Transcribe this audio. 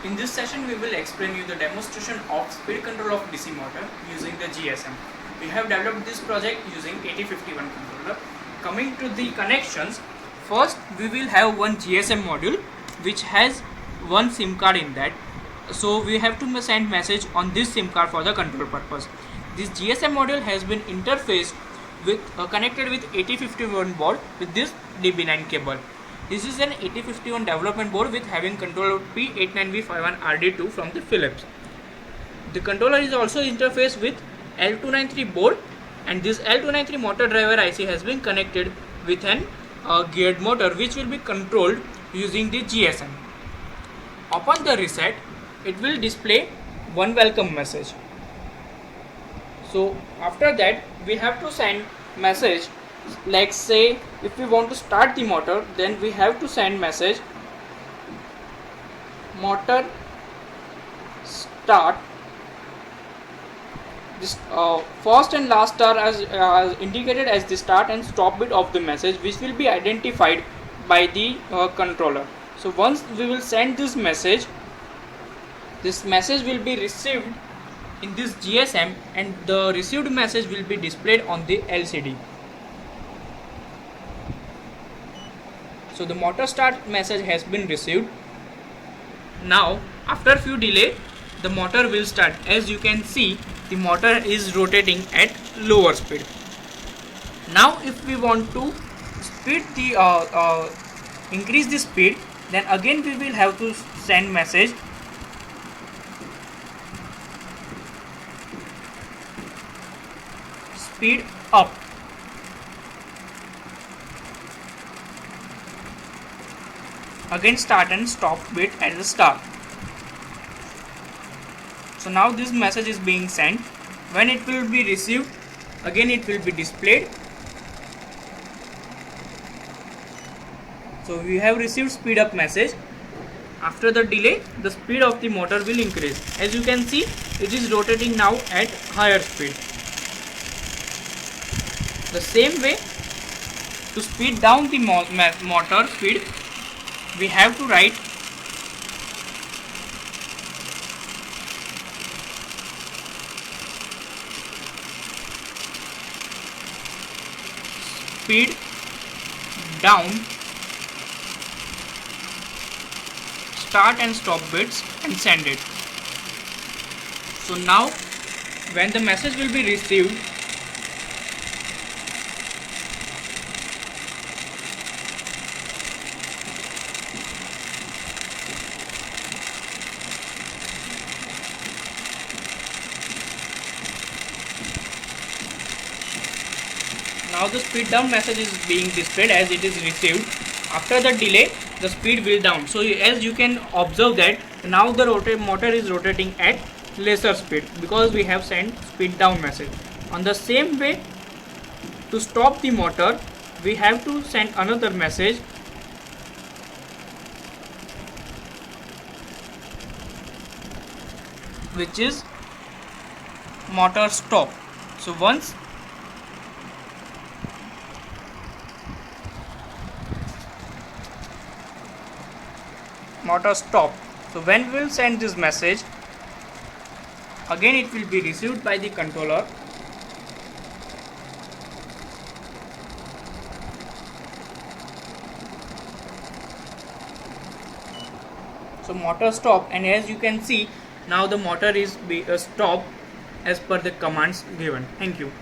In this session, we will explain you the demonstration of speed control of DC motor using the GSM. We have developed this project using 8051 controller. Coming to the connections, first we will have one GSM module which has one SIM card in that. So we have to send message on this SIM card for the control purpose. This GSM module has been interfaced with connected with 8051 board with this DB9 cable. This is an 8051 development board with having controller P89V51RD2 from the Philips. The controller is also interfaced with L293 board, and this L293 motor driver IC has been connected with an geared motor which will be controlled using the GSM. Upon the reset, it will display one welcome message. So after that, we have to send message, like say if we want to start the motor, then we have to send message motor start. This first and last are as indicated as the start and stop bit of the message, which will be identified by the controller. So once we will send this message will be received in this GSM, and the received message will be displayed on the LCD. So the motor start message has been received. Now after few delay, the motor will start. As you can see, the motor is rotating at lower speed. Now if we want to speed the increase the speed, then again we will have to send message speed up. Again start and stop bit at the start. So now this message is being sent. When it will be received, again it will be displayed. So we have received speed up message. After the delay, the speed of the motor will increase. As you can see, it is rotating now at higher speed. The same way, to speed down the motor speed, we have to write speed down start and stop bits and send it. So now when the message will be received, now the speed down message is being displayed as it is received. After the delay, the speed will down. So as you can observe that now the motor is rotating at lesser speed because we have sent speed down message. On the same way, to stop the motor, we have to send another message which is motor stop. So once motor stop. So when we will send this message, again it will be received by the controller. So motor stop, and as you can see, now the motor is stopped as per the commands given. Thank you.